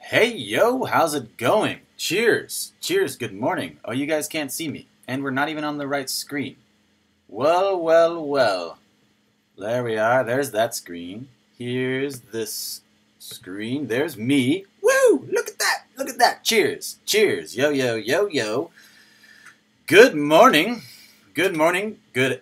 Hey yo, how's it going? Cheers! Cheers, good morning. Oh, you guys can't see me, and we're not even on the right screen. Well, well, well. There we are, there's that screen. Here's this screen, there's me. Woo! Look at that, look at that. Cheers, cheers, yo, yo, yo, yo. Good morning, good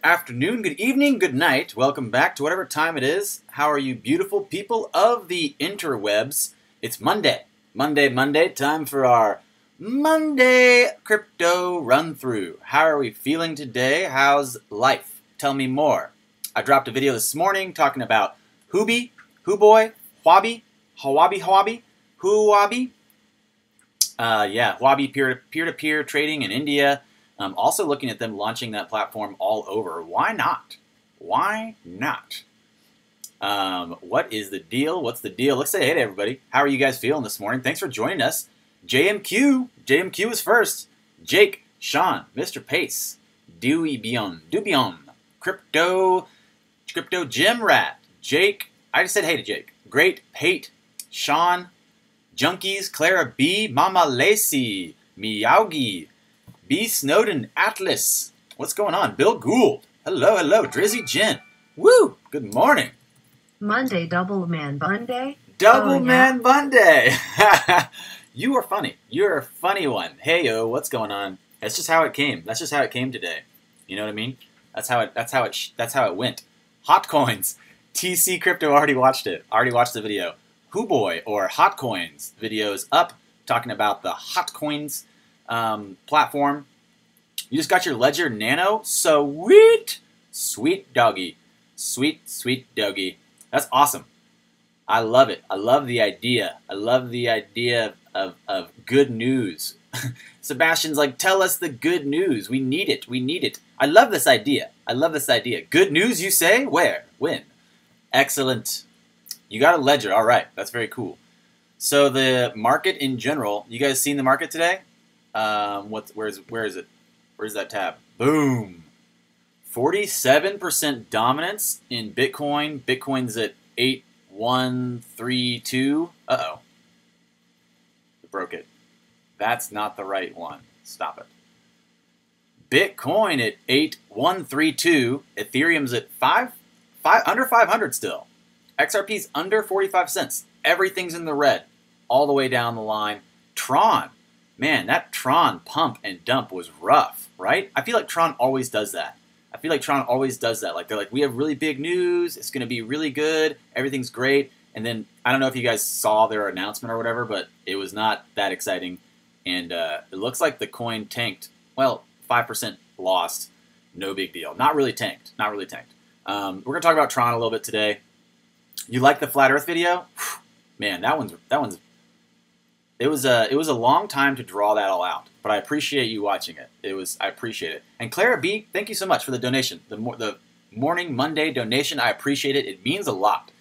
afternoon, good evening, good night. Welcome back to whatever time it is. How are you beautiful people of the interwebs? It's Monday. Monday, time for our Monday crypto run-through. How are we feeling today? How's life? Tell me more. I dropped a video this morning talking about Huobi, Huobi, Huobi, Huobi. Huobi peer-to-peer trading in India. I'm also looking at them launching that platform all over. Why not? Why not? What is the deal? What's the deal? Let's say hey to everybody. How are you guys feeling this morning? Thanks for joining us. JMQ is first. Jake, Sean, Mr. Pace, Dubion, Crypto Gym Rat, Jake. I just said hey to Jake. Great, Pate, Sean, Junkies, Clara B, Mama Lacey, Miyagi, B Snowden, Atlas. What's going on? Bill Gould. Hello, Drizzy Jen. Woo! Good morning. Monday, Double Man Bunday. Man Bunday. You are funny. You're a funny one. Hey yo, what's going on? That's just how it came. That's just how it came today. You know what I mean? That's how it went. Hot coins. TC Crypto already watched it. Already watched the video. Huobi or Hot Coins videos up talking about the Hot Coins platform. You just got your Ledger Nano. Sweet doggy. Sweet doggy. That's awesome. I love it. I love the idea. I love the idea of good news. Sebastian's like, tell us the good news. We need it. We need it. I love this idea. Good news, you say? Where? When? Excellent. You got a ledger. All right. That's very cool. So the market in general, you guys seen the market today? Where is it? Where's that tab? Boom. 47% dominance in Bitcoin. Bitcoin's at 8132. Uh-oh. It broke it. That's not the right one. Stop it. Bitcoin at 8132. Ethereum's at under 500 still. XRP's under 45 cents. Everything's in the red all the way down the line. Tron. Man, that Tron pump and dump was rough, right? I feel like Tron always does that. Like, they're like, we have really big news. It's going to be really good. Everything's great. And then, I don't know if you guys saw their announcement or whatever, but it was not that exciting. And it looks like the coin tanked. Well, 5% lost. No big deal. Not really tanked. We're going to talk about Tron a little bit today. You like the Flat Earth video? Man, that one's. It was a long time to draw that all out, but I appreciate you watching it. I appreciate it. And Clara B, thank you so much for the donation. The morning Monday donation, I appreciate it. It means a lot.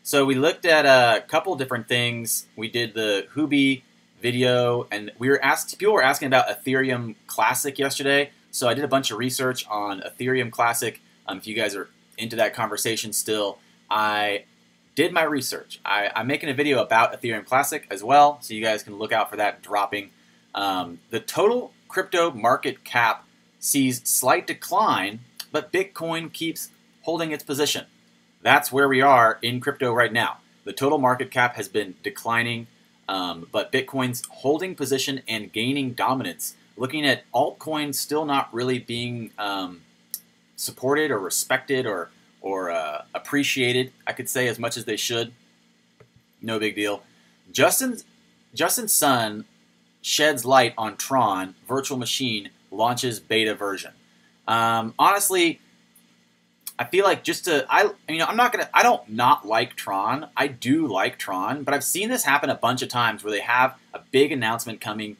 So we looked at a couple different things. We did the Hubi video, and people were asking about Ethereum Classic yesterday. So I did a bunch of research on Ethereum Classic. If you guys are into that conversation still, I did my research. I'm making a video about Ethereum Classic as well, so you guys can look out for that dropping. The total crypto market cap sees slight decline, but Bitcoin keeps holding its position. That's where we are in crypto right now. The total market cap has been declining, but Bitcoin's holding position and gaining dominance. Looking at altcoins still not really being supported or respected or appreciated, I could say, as much as they should. No big deal. Justin Sun sheds light on Tron. Virtual machine launches beta version. Honestly, I feel like I don't not like Tron. I do like Tron, but I've seen this happen a bunch of times where they have a big announcement coming.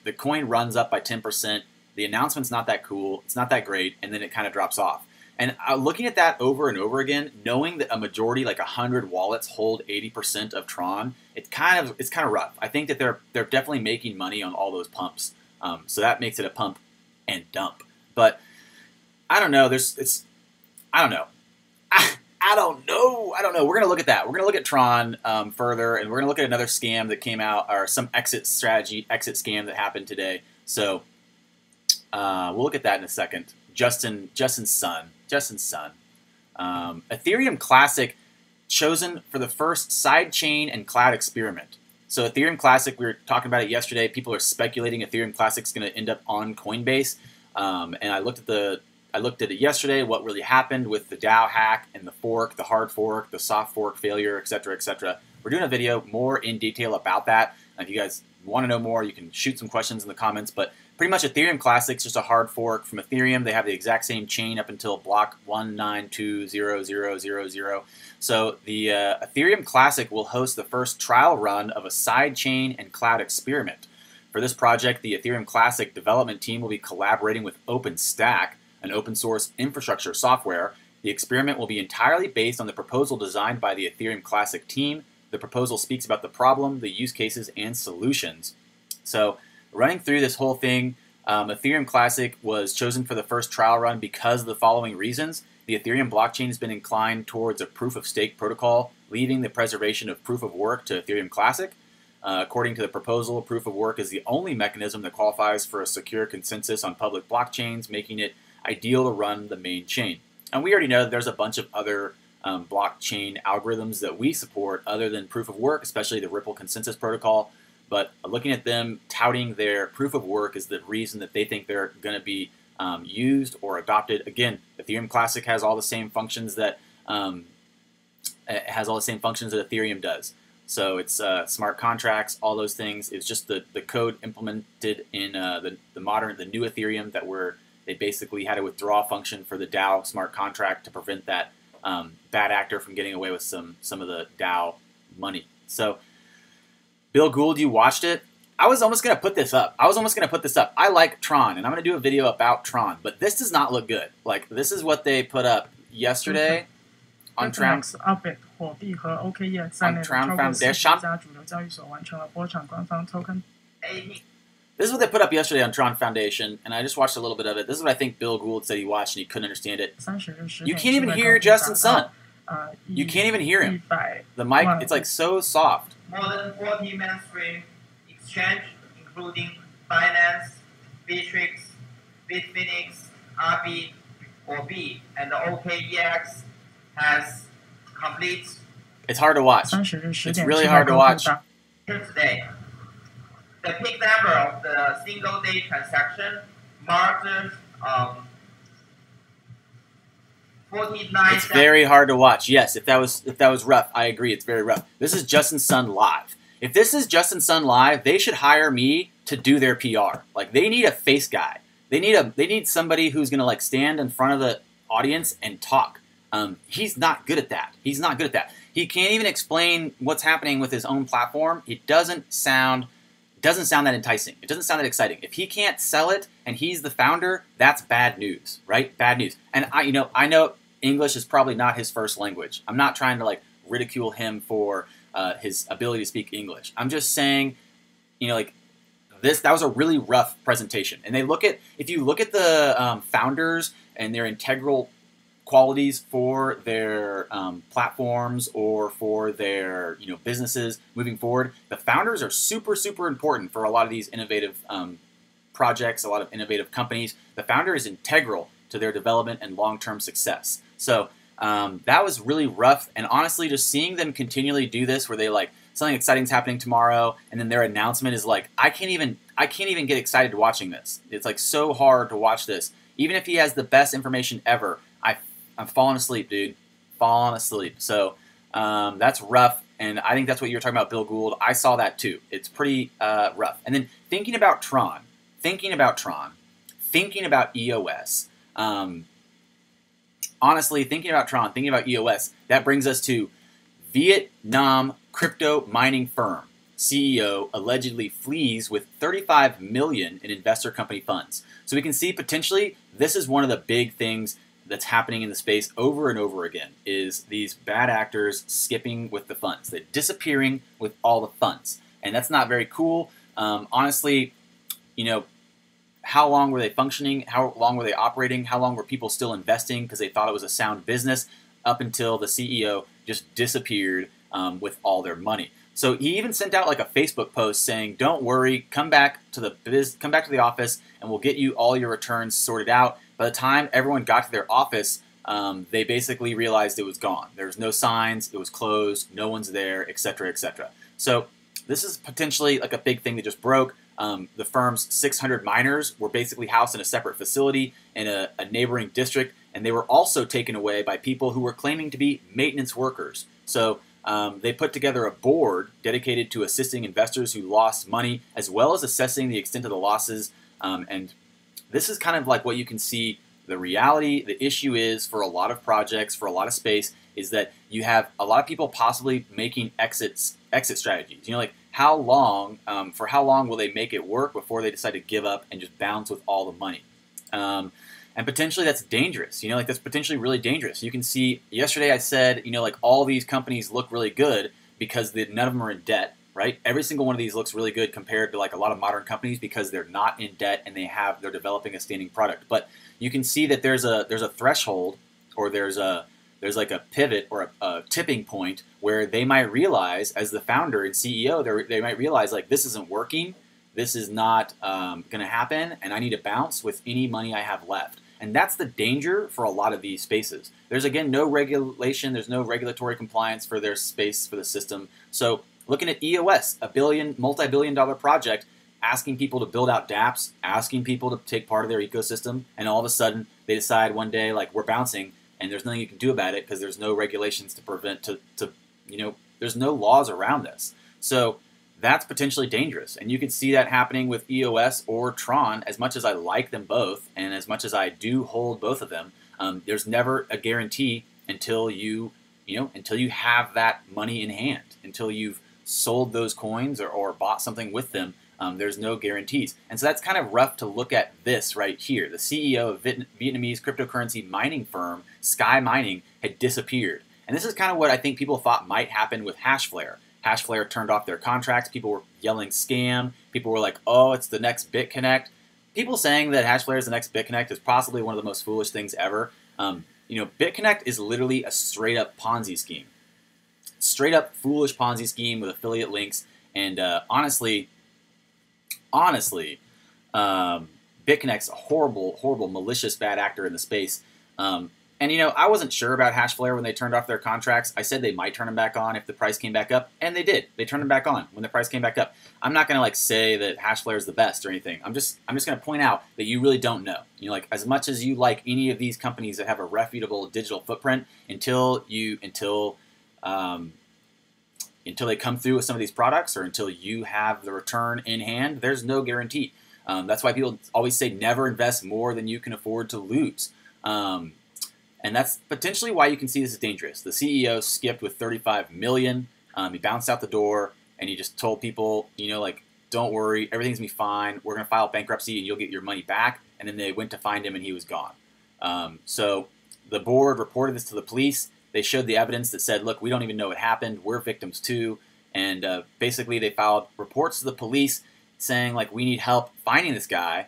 The coin runs up by 10%. The announcement's not that cool. It's not that great, and then it kind of drops off. And looking at that over and over again, knowing that a majority, like 100 wallets, hold 80% of Tron, it's kind of rough. I think that they're definitely making money on all those pumps, so that makes it a pump and dump. But I don't know. I don't know. I don't know. We're gonna look at that. We're gonna look at Tron further, and we're gonna look at another scam that came out, or some exit scam that happened today. So we'll look at that in a second. Justin's son. Ethereum Classic chosen for the first sidechain and cloud experiment. So Ethereum Classic, we were talking about it yesterday. People are speculating Ethereum Classic is going to end up on Coinbase. And I looked at it yesterday. What really happened with the DAO hack and the fork, the hard fork, the soft fork failure, etc., etc. We're doing a video more in detail about that. If you guys want to know more, you can shoot some questions in the comments. But pretty much Ethereum Classic is just a hard fork from Ethereum. They have the exact same chain up until block 1920000. So the Ethereum Classic will host the first trial run of a sidechain and cloud experiment. For this project, the Ethereum Classic development team will be collaborating with OpenStack, an open source infrastructure software. The experiment will be entirely based on the proposal designed by the Ethereum Classic team. The proposal speaks about the problem, the use cases, and solutions. So running through this whole thing, Ethereum Classic was chosen for the first trial run because of the following reasons. The Ethereum blockchain has been inclined towards a proof-of-stake protocol, leaving the preservation of proof-of-work to Ethereum Classic. According to the proposal, proof-of-work is the only mechanism that qualifies for a secure consensus on public blockchains, making it ideal to run the main chain. And we already know that there's a bunch of other blockchain algorithms that we support other than proof-of-work, especially the Ripple consensus protocol. But looking at them touting their proof of work is the reason that they think they're going to be used or adopted. Again, Ethereum Classic has all the same functions that Ethereum does. So it's smart contracts, all those things. It's just the code implemented in the new Ethereum that they basically had a withdraw function for the DAO smart contract to prevent that bad actor from getting away with some of the DAO money. So Bill Gould, you watched it. I was almost going to put this up. I like Tron, and I'm going to do a video about Tron, but this does not look good. Like, this is what they put up yesterday on Tron Foundation. This is what they put up yesterday on Tron Foundation, and I just watched a little bit of it. This is what I think Bill Gould said he watched and he couldn't understand it. You can't even hear Justin Sun. You can't even hear him. The mic, it's like so soft. More than 40 mainstream exchange, including Binance, Bittrex, Bitfinex, RB or B, and the OKEX has complete. It's hard to watch. It's really hard to watch. Today, the peak number of the single day transaction marked 49. It's very hard to watch. Yes, if that was rough, I agree. It's very rough. This is Justin Sun live. If this is Justin Sun live, they should hire me to do their PR. Like they need a face guy. They need somebody who's gonna like stand in front of the audience and talk. He's not good at that. He's not good at that. He can't even explain what's happening with his own platform. It doesn't sound that enticing. It doesn't sound that exciting. If he can't sell it and he's the founder, that's bad news, right? Bad news. And I know English is probably not his first language. I'm not trying to like ridicule him for his ability to speak English. I'm just saying, like that was a really rough presentation. And if you look at the founders and their integral qualities for their platforms or for their businesses moving forward, the founders are super, super important for a lot of these innovative projects, a lot of innovative companies. The founder is integral to their development and long-term success. So that was really rough. And honestly, just seeing them continually do this where they like something exciting is happening tomorrow and then their announcement is like, I can't even get excited watching this. It's like so hard to watch this. Even if he has the best information ever, I'm falling asleep, dude. Falling asleep. So that's rough, and I think that's what you were talking about, Bill Gould. I saw that too. It's pretty rough. And then thinking about Tron, thinking about EOS. Honestly, thinking about Tron, thinking about EOS, that brings us to Vietnam crypto mining firm CEO allegedly flees with $35 million in investor company funds. So we can see potentially this is one of the big things that's happening in the space over and over again is these bad actors skipping with the funds. They're disappearing with all the funds. And that's not very cool. Honestly, how long were they functioning? How long were they operating? How long were people still investing because they thought it was a sound business up until the CEO just disappeared with all their money? So he even sent out like a Facebook post saying, "Don't worry, come back to the office, and we'll get you all your returns sorted out." By the time everyone got to their office, they basically realized it was gone. There was no signs, it was closed, no one's there, etc., etc. So this is potentially like a big thing that just broke. The firm's 600 miners were basically housed in a separate facility in a neighboring district, and they were also taken away by people who were claiming to be maintenance workers. So they put together a board dedicated to assisting investors who lost money, as well as assessing the extent of the losses. And this is kind of like what you can see. The reality, the issue is for a lot of projects, for a lot of space, is that you have a lot of people possibly making exit strategies. Like how long will they make it work before they decide to give up and just bounce with all the money? And potentially that's dangerous. That's potentially really dangerous. You can see yesterday I said, like all these companies look really good because none of them are in debt, right? Every single one of these looks really good compared to like a lot of modern companies because they're not in debt and they're developing a standing product. But you can see that there's a threshold, or there's like a pivot or a tipping point where they might realize, as the founder and CEO, they might realize like this isn't working, this is not going to happen, and I need to bounce with any money I have left. And that's the danger for a lot of these spaces. There's, again, no regulation. There's no regulatory compliance for their space, for the system. So looking at EOS, multi-billion-dollar project, asking people to build out dApps, asking people to take part of their ecosystem, and all of a sudden they decide one day, like, we're bouncing, and there's nothing you can do about it because there's no regulations to prevent, there's no laws around this. So that's potentially dangerous. And you can see that happening with EOS or Tron. As much as I like them both, and as much as I do hold both of them, there's never a guarantee until you have that money in hand, until you've sold those coins or bought something with them. There's no guarantees. And so that's kind of rough to look at this right here. The CEO of Vietnamese cryptocurrency mining firm, Sky Mining, had disappeared. And this is kind of what I think people thought might happen with Hashflare. Hashflare turned off their contracts. People were yelling scam. People were like, oh, it's the next BitConnect. People saying that Hashflare is the next BitConnect is possibly one of the most foolish things ever. BitConnect is literally a straight-up Ponzi scheme. Straight-up foolish Ponzi scheme with affiliate links. And honestly, BitConnect's a horrible, horrible, malicious, bad actor in the space. I wasn't sure about Hashflare when they turned off their contracts. I said they might turn them back on if the price came back up, and they did. They turned them back on when the price came back up. I'm not going to say that Hashflare is the best or anything. I'm just going to point out that you really don't know. As much as you like any of these companies that have a reputable digital footprint, until they come through with some of these products or until you have the return in hand, there's no guarantee. That's why people always say never invest more than you can afford to lose. And that's potentially why you can see this is dangerous. The CEO skipped with $35 million. He bounced out the door, and he just told people, don't worry, everything's going to be fine. We're going to file bankruptcy, and you'll get your money back. And then they went to find him, and he was gone. So the board reported this to the police. They showed the evidence that said, look, we don't even know what happened. We're victims too. And basically they filed reports to the police saying, we need help finding this guy.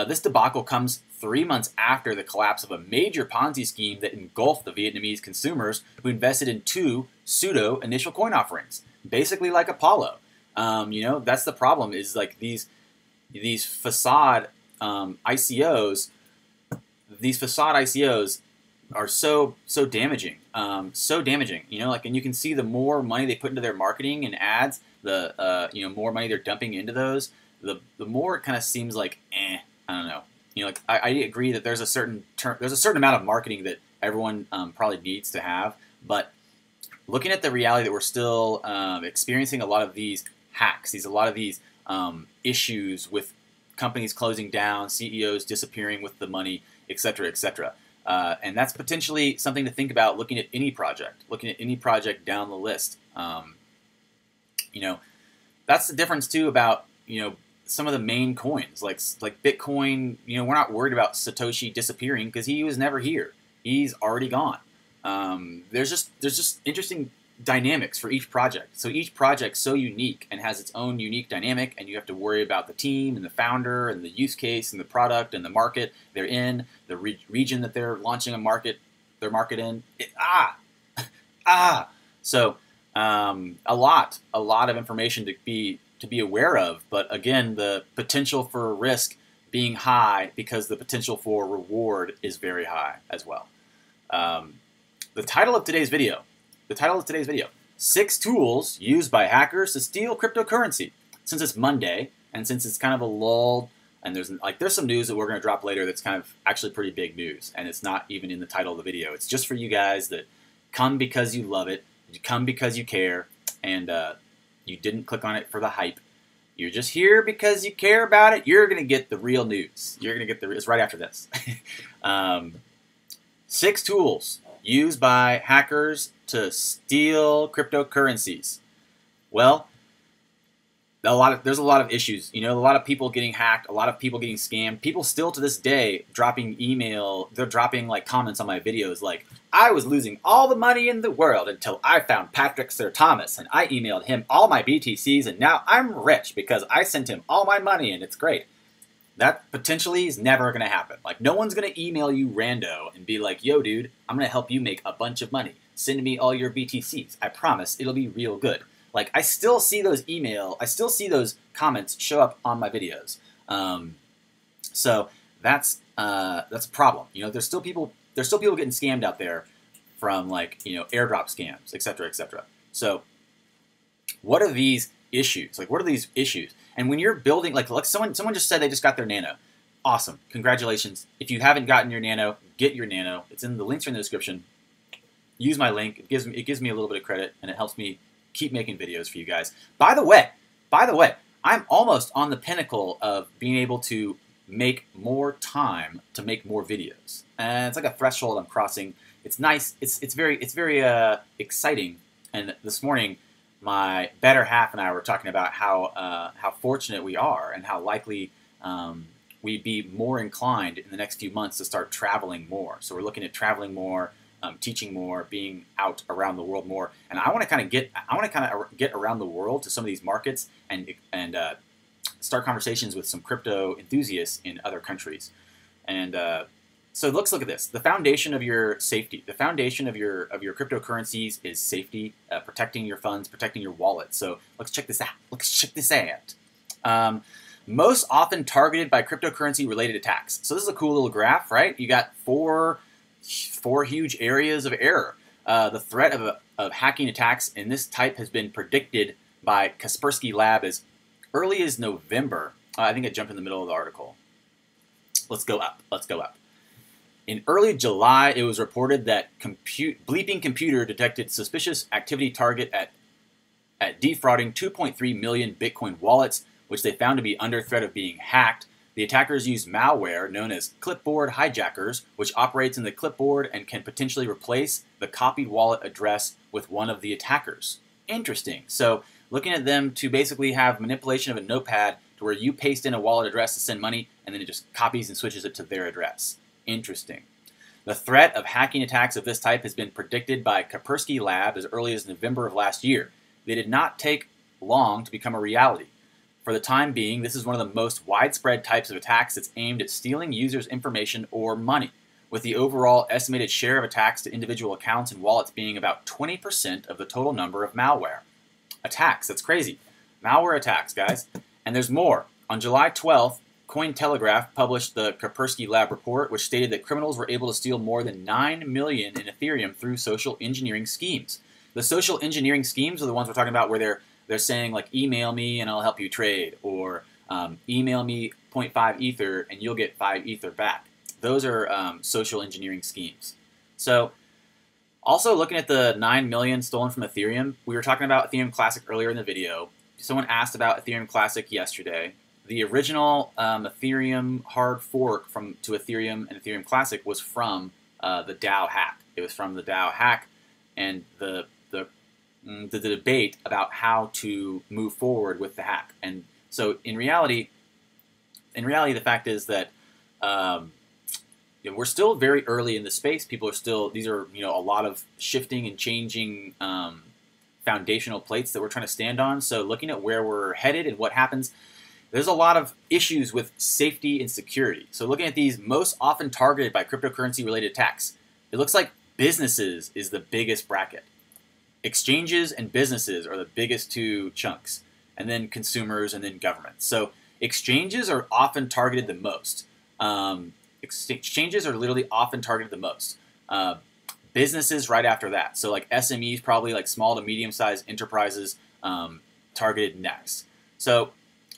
This debacle comes 3 months after the collapse of a major Ponzi scheme that engulfed the Vietnamese consumers who invested in 2 pseudo initial coin offerings, basically like Apollo. That's the problem is these facade ICOs. These facade ICOs are so damaging, so damaging. And you can see the more money they put into their marketing and ads, the more money they're dumping into those, the more it kind of seems like, I don't know. I agree that there's a certain amount of marketing that everyone probably needs to have, but looking at the reality that we're still experiencing a lot of these hacks, a lot of these issues with companies closing down, CEOs disappearing with the money, etc., etc. And that's potentially something to think about looking at any project down the list. That's the difference too about some of the main coins like Bitcoin. We're not worried about Satoshi disappearing because he was never here. He's already gone. There's just interesting dynamics for each project. So each project's so unique and has its own unique dynamic, and you have to worry about the team and the founder and the use case and the product and the market they're in, the region that they're launching their market in. So a lot of information to be aware of, but again, the potential for risk being high because the potential for reward is very high as well. The title of today's video, 6 tools used by hackers to steal cryptocurrency. Since it's Monday, and since it's kind of a lull, and there's some news that we're going to drop later that's kind of actually pretty big news, and it's not even in the title of the video. It's just for you guys that come because you love it, you come because you care, and you didn't click on it for the hype. You're just here because you care about it. You're going to get the real news. It's right after this. 6 tools used by hackers to steal cryptocurrencies. Well, there's a lot of issues. A lot of people getting hacked, a lot of people getting scammed. People still to this day dropping they're dropping comments on my videos like, I was losing all the money in the world until I found Patrick Sir Thomas and I emailed him all my BTCs and now I'm rich because I sent him all my money and it's great. That potentially is never going to happen. No one's going to email you rando and be like, yo dude, I'm going to help you make a bunch of money. Send me all your BTCs. I promise it'll be real good. I still see those comments show up on my videos. So that's a problem. There's still people getting scammed out there from airdrop scams, etc., etc. So what are these issues? What are these issues? And when you're building, someone just said they just got their Nano. Awesome, congratulations. If you haven't gotten your Nano, get your Nano. It's in the links are in the description. Use my link. It gives me a little bit of credit and it helps me keep making videos for you guys. By the way, I'm almost on the pinnacle of being able to make more time to make more videos. And it's like a threshold I'm crossing. It's nice. It's very exciting. And this morning, my better half and I were talking about how fortunate we are and how likely we'd be more inclined in the next few months to start traveling more. So we're looking at traveling more, teaching more, being out around the world more, and I want to kind of get around the world to some of these markets and start conversations with some crypto enthusiasts in other countries. And so let's look at this. The foundation of your safety, the foundation of your cryptocurrencies is safety, protecting your funds, protecting your wallet. So let's check this out. Most often targeted by cryptocurrency-related attacks. So this is a cool little graph, right? You got four huge areas of error. The threat of hacking attacks in this type has been predicted by Kaspersky Lab as early as November. I think I jumped in the middle of the article. Let's go up. In early July, it was reported that Bleeping Computer detected suspicious activity target at defrauding 2.3 million Bitcoin wallets, which they found to be under threat of being hacked. The attackers used malware known as clipboard hijackers, which operates in the clipboard and can potentially replace the copied wallet address with one of the attackers. Interesting. So looking at them to basically have manipulation of a notepad to where you paste in a wallet address to send money, and then it just copies and switches it to their address. Interesting. The threat of hacking attacks of this type has been predicted by Kaspersky Lab as early as November of last year. They did not take long to become a reality. For the time being, this is one of the most widespread types of attacks that's aimed at stealing users' information or money, with the overall estimated share of attacks to individual accounts and wallets being about 20% of the total number of malware attacks. That's crazy. Malware attacks, guys. And there's more. On July 12th, Cointelegraph published the Kaspersky Lab report, which stated that criminals were able to steal more than 9 million in Ethereum through social engineering schemes. The social engineering schemes are the ones we're talking about where they're saying, like, email me and I'll help you trade, or email me 0.5 Ether and you'll get 5 Ether back. Those are social engineering schemes. So also looking at the 9 million stolen from Ethereum, we were talking about Ethereum Classic earlier in the video. Someone asked about Ethereum Classic yesterday. The original Ethereum hard fork to Ethereum and Ethereum Classic was from the DAO hack. It was from the DAO hack and the debate about how to move forward with the hack. And so in reality, the fact is that we're still very early in the space. People are still, these are a lot of shifting and changing foundational plates that we're trying to stand on. So looking at where we're headed and what happens, there's a lot of issues with safety and security. So looking at these most often targeted by cryptocurrency-related attacks, it looks like businesses is the biggest bracket. Exchanges and businesses are the biggest two chunks, and then consumers, and then governments. So exchanges are often targeted the most. Exchanges are literally often targeted the most. Businesses right after that. So like SMEs, probably like small to medium-sized enterprises, targeted next. So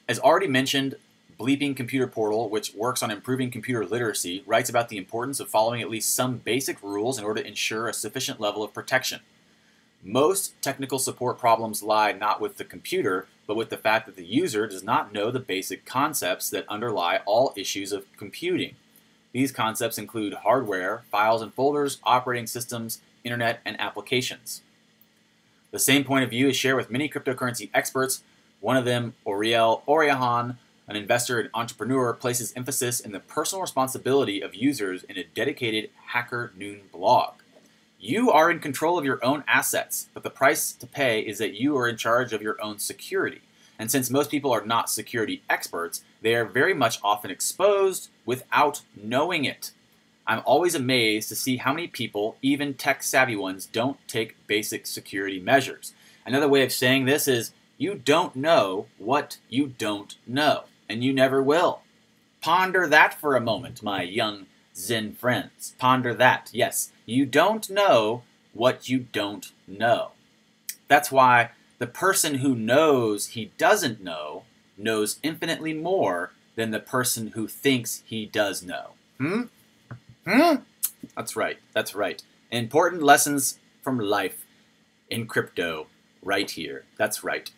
as already mentioned, Bleeping Computer Portal, which works on improving computer literacy, writes about the importance of following at least some basic rules in order to ensure a sufficient level of protection. Most technical support problems lie not with the computer, but with the fact that the user does not know the basic concepts that underlie all issues of computing. These concepts include hardware, files and folders, operating systems, internet, and applications. The same point of view is shared with many cryptocurrency experts. One of them, Oriel Oriahan, an investor and entrepreneur, places emphasis in the personal responsibility of users in a dedicated Hacker Noon blog. You are in control of your own assets, but the price to pay is that you are in charge of your own security. And since most people are not security experts, they are very much often exposed without knowing it. I'm always amazed to see how many people, even tech-savvy ones, don't take basic security measures. Another way of saying this is, you don't know what you don't know, and you never will. Ponder that for a moment, my young Zen friends. Ponder that. Yes, you don't know what you don't know. That's why the person who knows he doesn't know knows infinitely more than the person who thinks he does know. That's right. That's right. Important lessons from life in crypto right here. That's right.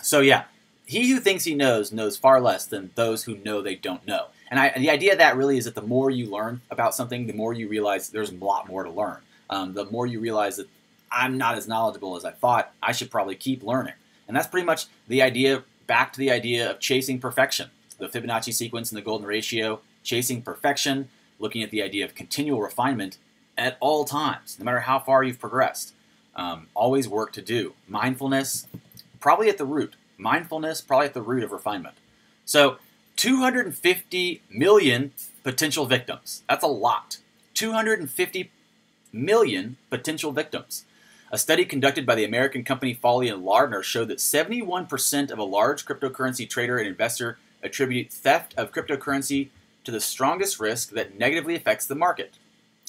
So yeah, he who thinks he knows far less than those who know they don't know. And the idea of that really is that the more you learn about something, the more you realize there's a lot more to learn. The more you realize that I'm not as knowledgeable as I thought, I should probably keep learning. And that's pretty much the idea, back to the idea of chasing perfection. The Fibonacci sequence and the golden ratio, chasing perfection, looking at the idea of continual refinement, at all times, no matter how far you've progressed. Always work to do. Mindfulness, probably at the root. Mindfulness, probably at the root of refinement. So 250 million potential victims. That's a lot. 250 million potential victims. A study conducted by the American company Foley and Lardner showed that 71% of a large cryptocurrency trader and investor attribute theft of cryptocurrency to the strongest risk that negatively affects the market.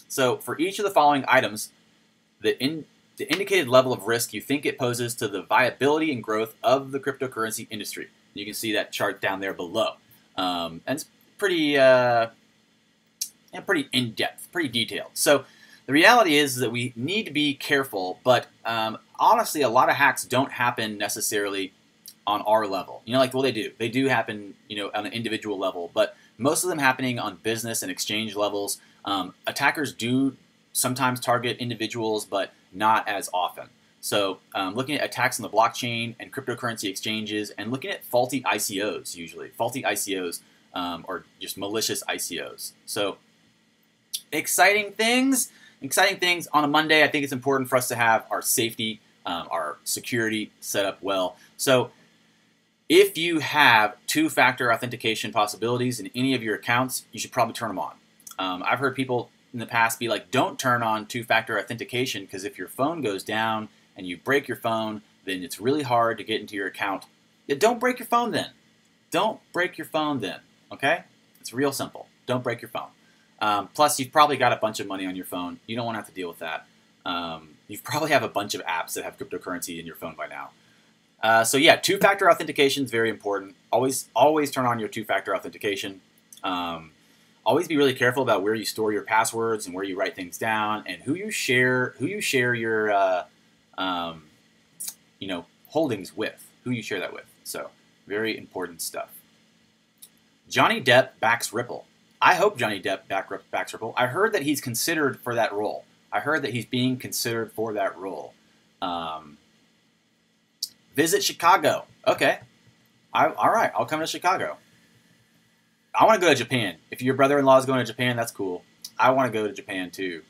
So for each of the following items, the indicated level of risk you think it poses to the viability and growth of the cryptocurrency industry. You can see that chart down there below. And it's pretty in-depth, pretty detailed. So the reality is that we need to be careful, but honestly, a lot of hacks don't happen necessarily on our level. Like, well, they do. They do happen, on an individual level, but most of them happening on business and exchange levels. Attackers do sometimes target individuals, but not as often. So looking at attacks on the blockchain and cryptocurrency exchanges and looking at faulty ICOs usually. Faulty ICOs or just malicious ICOs. So exciting things on a Monday. I think it's important for us to have our safety, our security set up well. So if you have two-factor authentication possibilities in any of your accounts, you should probably turn them on. I've heard people in the past be like, don't turn on two-factor authentication because if your phone goes down and you break your phone, then it's really hard to get into your account. Yeah, don't break your phone then. Don't break your phone then, okay? It's real simple. Don't break your phone. Plus, you've probably got a bunch of money on your phone. You don't want to have to deal with that. You probably have a bunch of apps that have cryptocurrency in your phone by now. So yeah, two-factor authentication is very important. Always turn on your two-factor authentication. Always be really careful about where you store your passwords and where you write things down and who you share your holdings with, who you share that with. So very important stuff. Johnny Depp backs Ripple. I hope Johnny Depp backs Ripple. I heard that he's considered for that role. I heard that he's being considered for that role. Visit Chicago. Okay. All right, I'll come to Chicago. I want to go to Japan. If your brother-in-law is going to Japan, that's cool. I want to go to Japan too.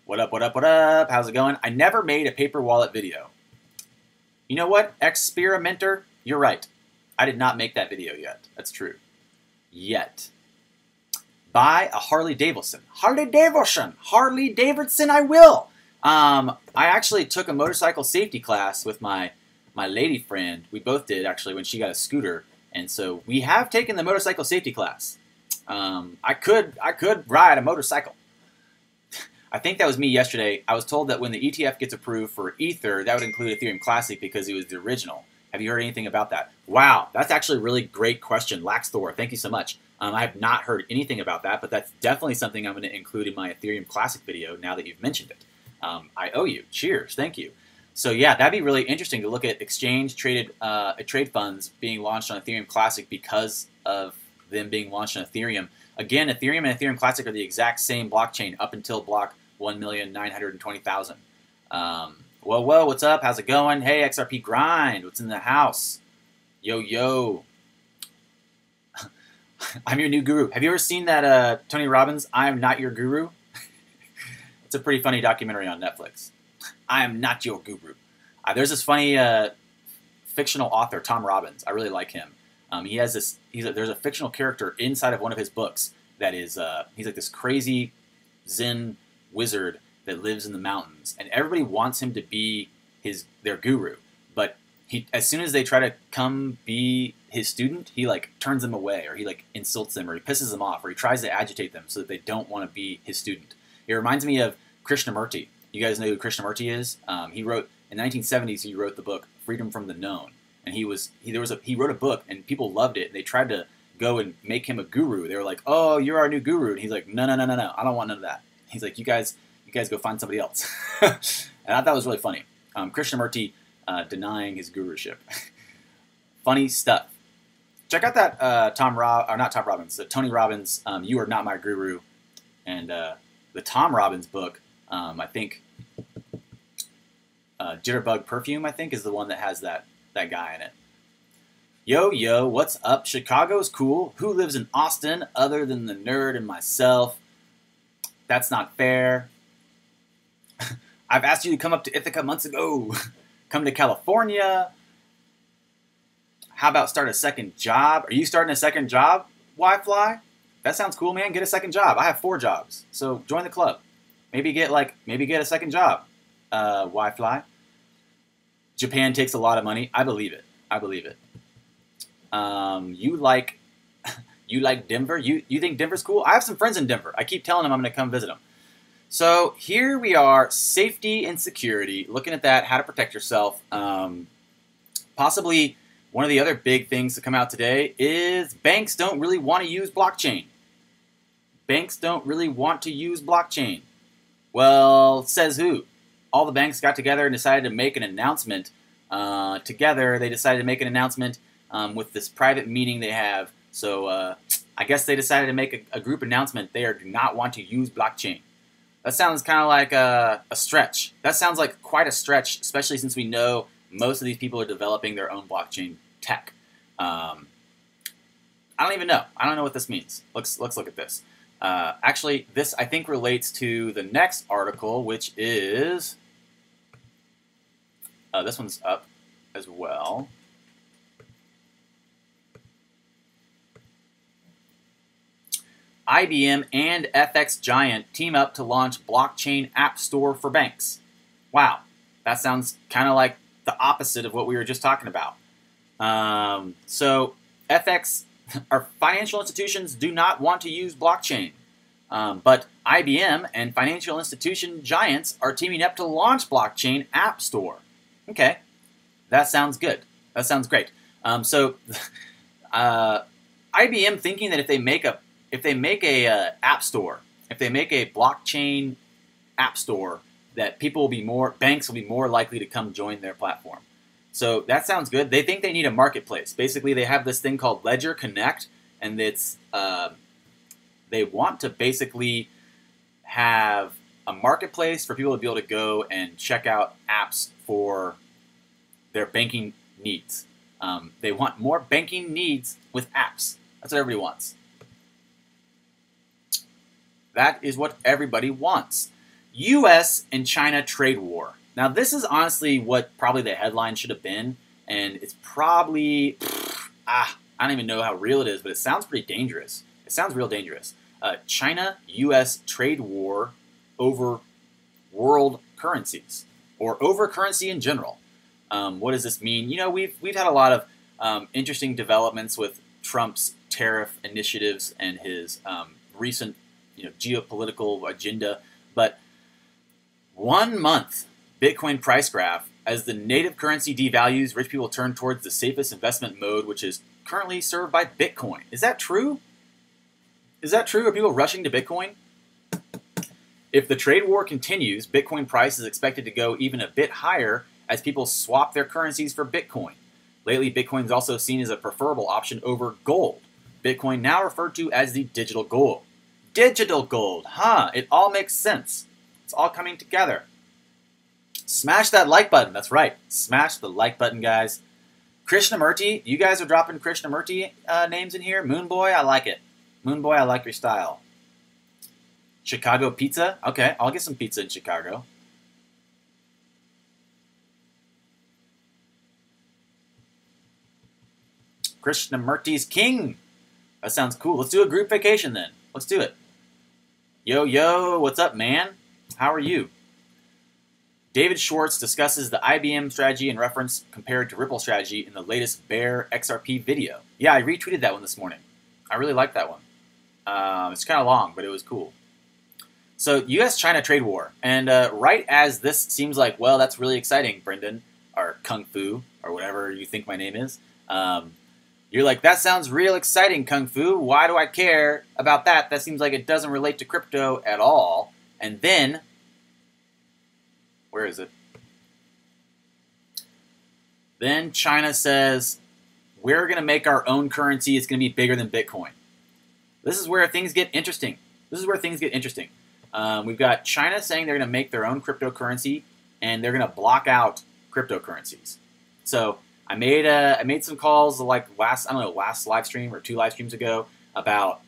What up, what up, what up? How's it going? I never made a paper wallet video. You know what? Experimenter, you're right. I did not make that video yet. That's true. Yet. Buy a Harley Davidson. Harley Davidson. Harley Davidson, I will. I actually took a motorcycle safety class with my lady friend. We both did, actually, when she got a scooter. And so we have taken the motorcycle safety class. I could ride a motorcycle. I think that was me yesterday. I was told that when the ETF gets approved for Ether, that would include Ethereum Classic because it was the original. Have you heard anything about that? Wow, that's actually a really great question. Laxthor, thank you so much. I have not heard anything about that, but that's definitely something I'm going to include in my Ethereum Classic video now that you've mentioned it. I owe you. Cheers. Thank you. So yeah, that'd be really interesting to look at exchange-traded trade funds being launched on Ethereum Classic because of them being launched on Ethereum. Again, Ethereum and Ethereum Classic are the exact same blockchain up until block 1,920,000. Whoa, what's up? How's it going? Hey, XRP Grind, what's in the house? Yo. I'm your new guru. Have you ever seen that Tony Robbins, I Am Not Your Guru? It's a pretty funny documentary on Netflix. I am not your guru. There's this funny fictional author, Tom Robbins. I really like him. He has this. There's a fictional character inside of one of his books that is. He's like this crazy Zen wizard that lives in the mountains, and everybody wants him to be their guru. But as soon as they try to come be his student, he like turns them away, or he like insults them, or he pisses them off, or he tries to agitate them so that they don't want to be his student. It reminds me of Krishnamurti. You guys know who Krishnamurti is? He wrote in the 1970s. He wrote the book Freedom from the Known, and he wrote a book, and people loved it. And they tried to go and make him a guru. They were like, "Oh, you're our new guru," and he's like, "No, I don't want none of that." He's like, "You guys go find somebody else." And I thought that was really funny. Krishnamurti denying his guruship. Funny stuff. Check out that Tony Robbins. You Are Not My Guru, and the Tom Robbins book. I think Jitterbug Perfume, I think, is the one that has that guy in it. Yo, what's up? Chicago's cool. Who lives in Austin other than the nerd and myself? That's not fair. I've asked you to come up to Ithaca months ago. Come to California. How about start a second job? Are you starting a second job, Wi-Fly? That sounds cool, man. Get a second job. I have 4 jobs, so join the club. Maybe get a second job, Wi-Fly. Japan takes a lot of money. I believe it. I believe it. You like Denver? You think Denver's cool? I have some friends in Denver. I keep telling them I'm going to come visit them. So here we are, safety and security. Looking at that, how to protect yourself. Possibly one of the other big things to come out today is banks don't really want to use blockchain. Banks don't really want to use blockchain. Well, says who? All the banks got together and decided to make an announcement. They decided to make an announcement with this private meeting they have. So I guess they decided to make a group announcement. They do not want to use blockchain. That sounds kind of like a stretch. That sounds like quite a stretch, especially since we know most of these people are developing their own blockchain tech. I don't even know. I don't know what this means. Let's look at this. Actually, this I think relates to the next article, which is this one's up as well. IBM and FX Giant team up to launch blockchain app store for banks. Wow, that sounds kind of like the opposite of what we were just talking about. So FX, our financial institutions do not want to use blockchain. But IBM and financial institution giants are teaming up to launch blockchain app store. Okay, that sounds good. That sounds great. So IBM thinking that if they make a app store, if they make a blockchain app store, that banks will be more likely to come join their platform. So that sounds good. They think they need a marketplace. Basically, they have this thing called Ledger Connect, and it's they want to basically have a marketplace for people to be able to go and check out apps for their banking needs. They want more banking needs with apps. That's what everybody wants. That is what everybody wants. U.S. and China trade war. Now, this is honestly what probably the headline should have been, and it's probably, I don't even know how real it is, but it sounds pretty dangerous. It sounds real dangerous. China-U.S. trade war over world currencies, or over currency in general. What does this mean? You know, we've had a lot of interesting developments with Trump's tariff initiatives and his recent geopolitical agenda, but 1 month Bitcoin price graph, as the native currency devalues, rich people turn towards the safest investment mode, which is currently served by Bitcoin. Is that true? Is that true? Are people rushing to Bitcoin? If the trade war continues, Bitcoin price is expected to go even a bit higher as people swap their currencies for Bitcoin. Lately, Bitcoin is also seen as a preferable option over gold. Bitcoin now referred to as the digital gold. Digital gold, huh? It all makes sense. It's all coming together. Smash that like button. That's right. Smash the like button, guys. Krishnamurti, you guys are dropping Krishnamurti names in here. Moonboy, I like it. Moonboy, I like your style. Chicago pizza. Okay, I'll get some pizza in Chicago. Krishnamurti's king. That sounds cool. Let's do a group vacation then. Let's do it. Yo, what's up, man? How are you? David Schwartz discusses the IBM strategy and reference compared to Ripple strategy in the latest Bear XRP video. Yeah, I retweeted that one this morning. I really like that one. It's kind of long, but it was cool. So, U.S.-China trade war. And right as this seems like, well, that's really exciting, Brendan, or Kungfu, or whatever you think my name is. You're like, that sounds real exciting, Kungfu. Why do I care about that? That seems like it doesn't relate to crypto at all. And then, where is it? Then China says, we're going to make our own currency. It's going to be bigger than Bitcoin. This is where things get interesting. We've got China saying they're going to make their own cryptocurrency, and they're going to block out cryptocurrencies. So I made some calls like last live stream or 2 live streams ago about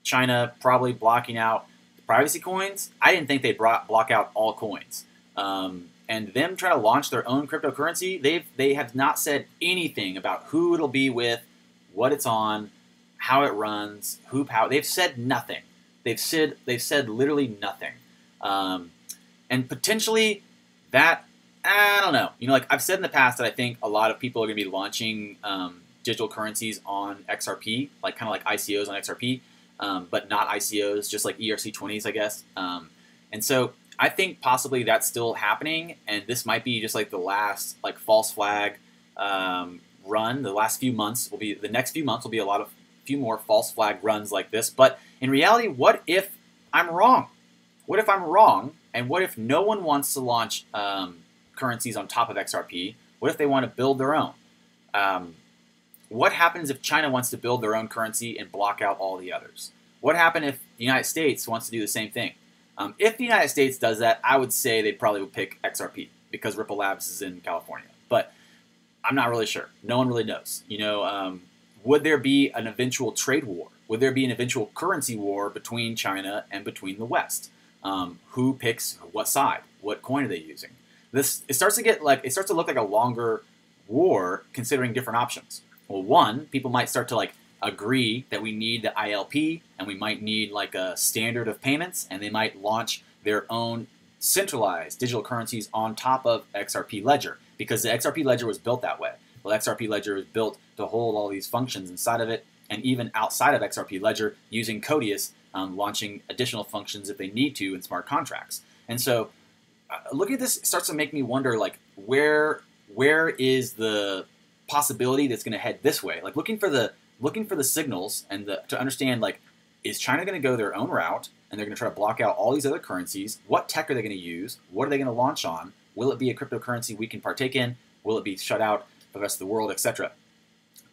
China probably blocking out privacy coins, I didn't think they'd block out all coins. And them trying to launch their own cryptocurrency, they have not said anything about who it'll be with, what it's on, how it runs, they've said nothing. They've said literally nothing. And potentially that, I don't know. Like I've said in the past that I think a lot of people are going to be launching digital currencies on XRP, kind of like ICOs on XRP, but not ICOs, just like ERC20s, I guess. And so I think possibly that's still happening, and this might be just like the last false flag run. The next few months will be a few more false flag runs like this. But in reality, what if I'm wrong? What if I'm wrong? And what if no one wants to launch currencies on top of XRP? What if they want to build their own? What happens if China wants to build their own currency and block out all the others? What happens if the United States wants to do the same thing? If the United States does that, I would say they probably would pick XRP because Ripple Labs is in California. But I'm not really sure. No one really knows. Would there be an eventual trade war? Would there be an eventual currency war between China and between the West? Who picks what side? What coin are they using? It starts to look like a longer war considering different options. Well, one, people might start to agree that we need the ILP and we might need a standard of payments, and they might launch their own centralized digital currencies on top of XRP Ledger because the XRP Ledger was built that way. Well, XRP Ledger was built to hold all these functions inside of it, and even outside of XRP Ledger using Codius, launching additional functions if they need to in smart contracts. And so looking at this, it starts to make me wonder where is the possibility that's going to head this way? Looking for the signals and to understand is China going to go their own route and they're going to try to block out all these other currencies? What tech are they going to use? What are they going to launch on? Will it be a cryptocurrency we can partake in? Will it be shut out for the rest of the world, etc.?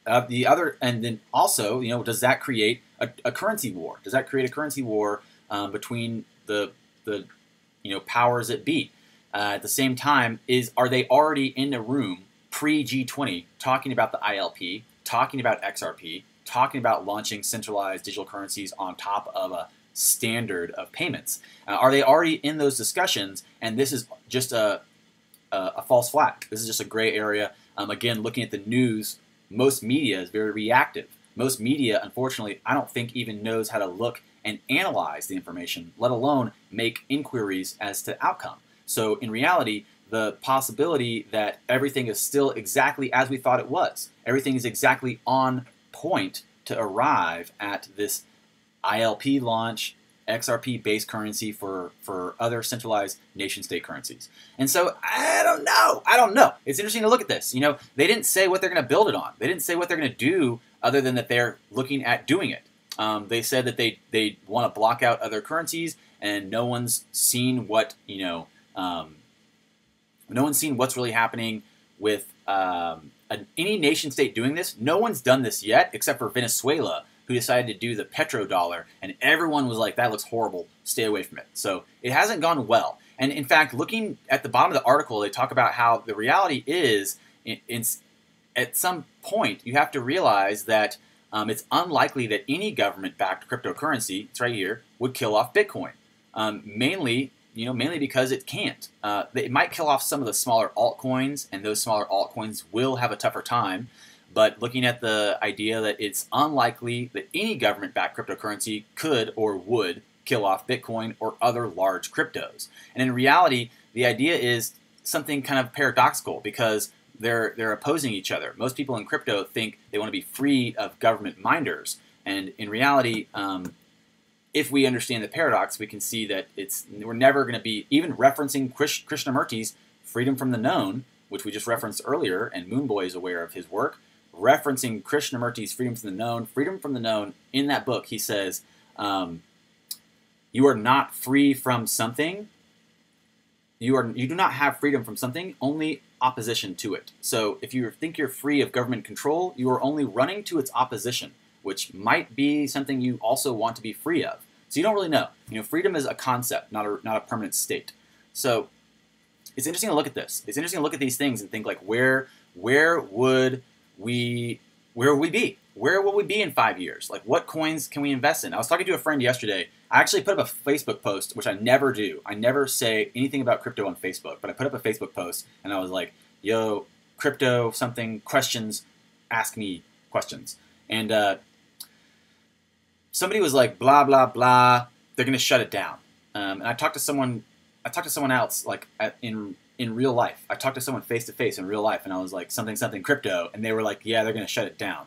And then also, does that create a currency war? Does that create a currency war between the powers that be? At the same time, are they already in the room pre-G20 talking about the ILP, talking about XRP, talking about launching centralized digital currencies on top of a standard of payments? Are they already in those discussions? And this is just a false flag. This is just a gray area. Again, looking at the news, most media is very reactive. Most media, unfortunately, I don't think even knows how to look and analyze the information, let alone make inquiries as to outcome. So in reality, the possibility that everything is still exactly as we thought it was, everything is exactly on point to arrive at this ILP launch, XRP-based currency for other centralized nation-state currencies. And so I don't know. It's interesting to look at this. They didn't say what they're going to build it on. They didn't say what they're going to do other than that they're looking at doing it. They said that they want to block out other currencies, and no one's seen what no one's seen what's really happening with any nation-state doing this. No one's done this yet, except for Venezuela, who decided to do the petrodollar, and everyone was like, that looks horrible, stay away from it. So it hasn't gone well. And in fact, looking at the bottom of the article, they talk about how the reality is, at some point, you have to realize that it's unlikely that any government-backed cryptocurrency, it's right here, would kill off Bitcoin. Mainly because it can't. It might kill off some of the smaller altcoins, and those smaller altcoins will have a tougher time. But looking at the idea that it's unlikely that any government-backed cryptocurrency could or would kill off Bitcoin or other large cryptos. And in reality, the idea is something kind of paradoxical because they're opposing each other. Most people in crypto think they want to be free of government minders. And in reality, if we understand the paradox, we can see that we're never going to be, even referencing Krishnamurti's Freedom from the Known, which we just referenced earlier, and Moonboy is aware of his work, referencing Krishnamurti's Freedom from the Known, in that book, he says, you are not free from something. You do not have freedom from something, only opposition to it. So if you think you're free of government control, you are only running to its opposition, which might be something you also want to be free of. So you don't really know. Freedom is a concept, not a permanent state. So it's interesting to look at this. It's interesting to look at these things and think where would we be? where will we be in 5 years? Like, what coins can we invest in? I was talking to a friend yesterday. I actually put up a Facebook post, which I never do. I never say anything about crypto on Facebook, but I put up a Facebook post, and I was like, yo, crypto, something, questions, ask me questions. And somebody was like, blah, blah, blah, they're going to shut it down. And I talked to someone else, like, in real life. I talked to someone face to face in real life, and I was like, something, something crypto, and they were like, yeah, they're going to shut it down.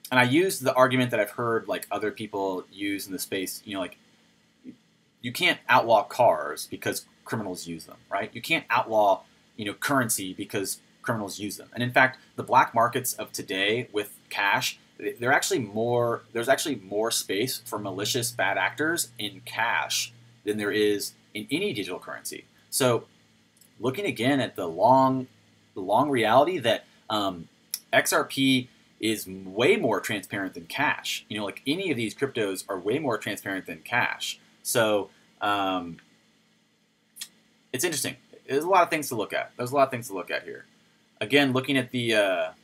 And I used the argument that I've heard like other people use in the space, you know, like you can't outlaw cars because criminals use them, right? You can't outlaw, you know, currency because criminals use them. And in fact, the black markets of today with cash, there's actually more space for malicious bad actors in cash than there is in any digital currency. So looking again at the long reality that XRP is way more transparent than cash. You know, like any of these cryptos are way more transparent than cash. So it's interesting. There's a lot of things to look at. There's a lot of things to look at here. Again, looking at the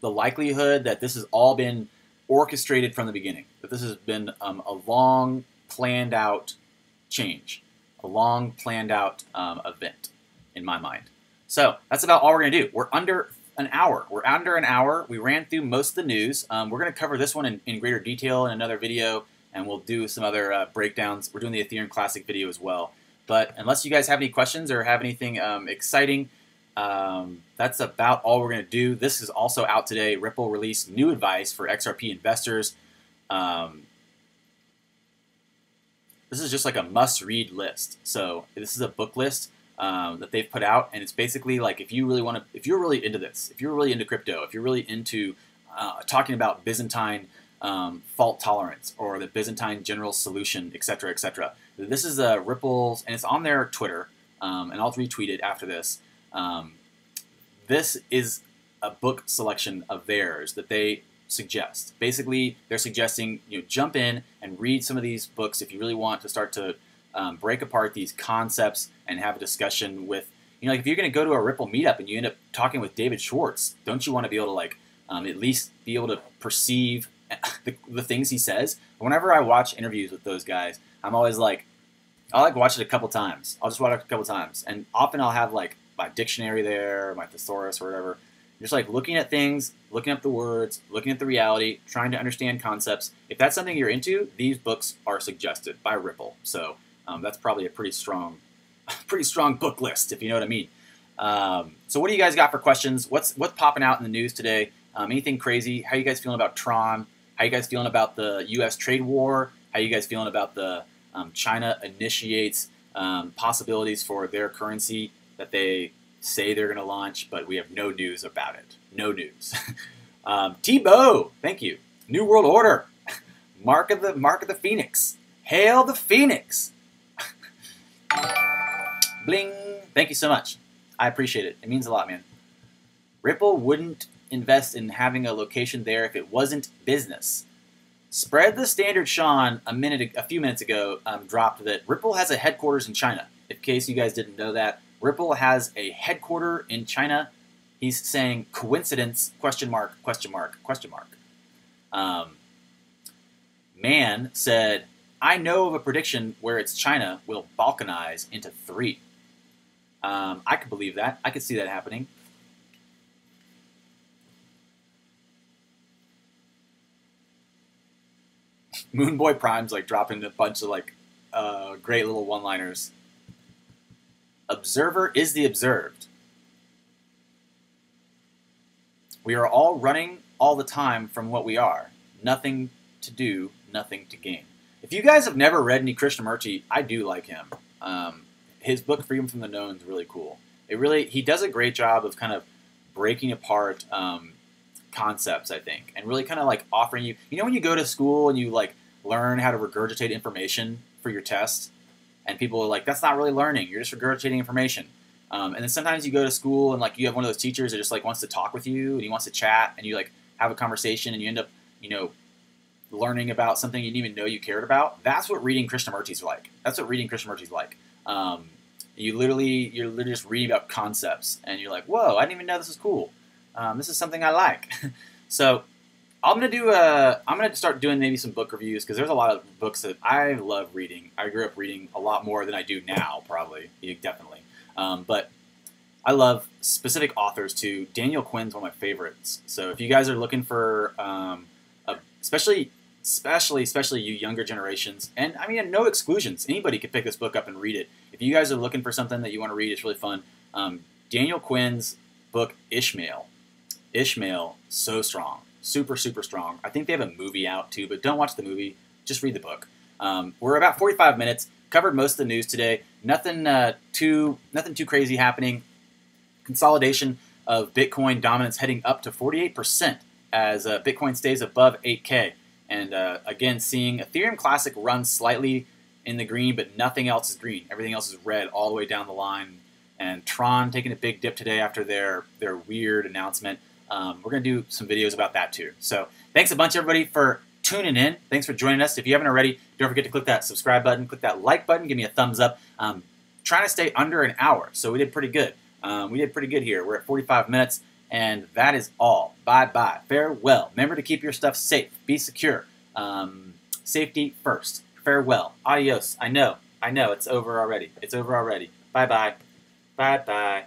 likelihood that this has all been orchestrated from the beginning, that this has been a long planned out change, a long planned out event in my mind. So that's about all we're going to do. We're under an hour. We're under an hour. We ran through most of the news. We're going to cover this one in greater detail in another video, and we'll do some other breakdowns. We're doing the Ethereum Classic video as well. But unless you guys have any questions or have anything exciting, that's about all we're going to do. This is also out today. Ripple released new advice for XRP investors. This is just like a must-read list. So this is a book list that they've put out, and it's basically like if you're really into this, if you're really into crypto, if you're really into talking about Byzantine fault tolerance or the Byzantine general solution, etc., etc. This is Ripple's, and it's on their Twitter, and I'll retweet it after this. This is a book selection of theirs that they suggest. Basically, they're suggesting jump in and read some of these books if you really want to start to break apart these concepts and have a discussion with, like if you're going to go to a Ripple meetup and you end up talking with David Schwartz, don't you want to be able to like at least be able to perceive the things he says? Whenever I watch interviews with those guys, I'm always like, I like watch it a couple times. I'll just watch it a couple times, and often I'll have like my dictionary there, my thesaurus or whatever, just like looking at things, looking up the words, looking at the reality, trying to understand concepts. If that's something you're into, these books are suggested by Ripple. So that's probably a pretty strong book list, if you know what I mean. So what do you guys got for questions? What's popping out in the news today? Anything crazy? How you guys feeling about Tron? How you guys feeling about the U.S. trade war? How you guys feeling about the China initiates possibilities for their currency that they say they're going to launch, but we have no news about it. No news. Tebow, thank you. New World Order. Mark of the Phoenix. Hail the Phoenix. Bling. Thank you so much. I appreciate it. It means a lot, man. Ripple wouldn't invest in having a location there if it wasn't business. Spread the Standard Sean a few minutes ago dropped that Ripple has a headquarters in China. In case you guys didn't know that, Ripple has a headquarter in China. He's saying coincidence, question mark, question mark, question mark. Man said, I know of a prediction where it's China will balkanize into 3. I could believe that. I could see that happening. Moonboy Prime's like dropping a bunch of like great little one-liners. Observer is the observed. We are all running all the time from what we are. Nothing to do, nothing to gain. If you guys have never read any Krishnamurti, I do like him. His book Freedom from the Known is really cool. He does a great job of kind of breaking apart concepts, I think, and really kind of like offering you, when you go to school and you like learn how to regurgitate information for your test, and people are like, that's not really learning, you're just regurgitating information. And then sometimes you go to school and like you have one of those teachers that just like wants to talk with you and he wants to chat and you like have a conversation and you end up, learning about something you didn't even know you cared about. That's what reading Krishnamurti's like. That's what reading Krishnamurti's like. You're literally just reading about concepts and you're like, whoa, I didn't even know this was cool. This is something I like. So I'm gonna start doing maybe some book reviews because there's a lot of books that I love reading. I grew up reading a lot more than I do now, probably, definitely. But I love specific authors too. Daniel Quinn's one of my favorites. So if you guys are looking for, especially you younger generations, and I mean no exclusions, anybody could pick this book up and read it. If you guys are looking for something that you want to read, it's really fun. Daniel Quinn's book Ishmael. Ishmael, so strong, super strong. I think they have a movie out too, but don't watch the movie. Just read the book. We're about 45 minutes. Covered most of the news today. Nothing too crazy happening. Consolidation of Bitcoin dominance heading up to 48% as Bitcoin stays above 8K. And again, seeing Ethereum Classic run slightly in the green, but nothing else is green. Everything else is red all the way down the line. And Tron taking a big dip today after their weird announcement. We're going to do some videos about that too. So thanks a bunch, everybody, for tuning in. Thanks for joining us. If you haven't already, don't forget to click that subscribe button, click that like button, give me a thumbs up. Trying to stay under an hour, so we did pretty good. We did pretty good here. We're at 45 minutes, and that is all. Bye-bye. Farewell. Remember to keep your stuff safe. Be secure. Safety first. Farewell. Adios. I know. It's over already. Bye-bye. Bye-bye.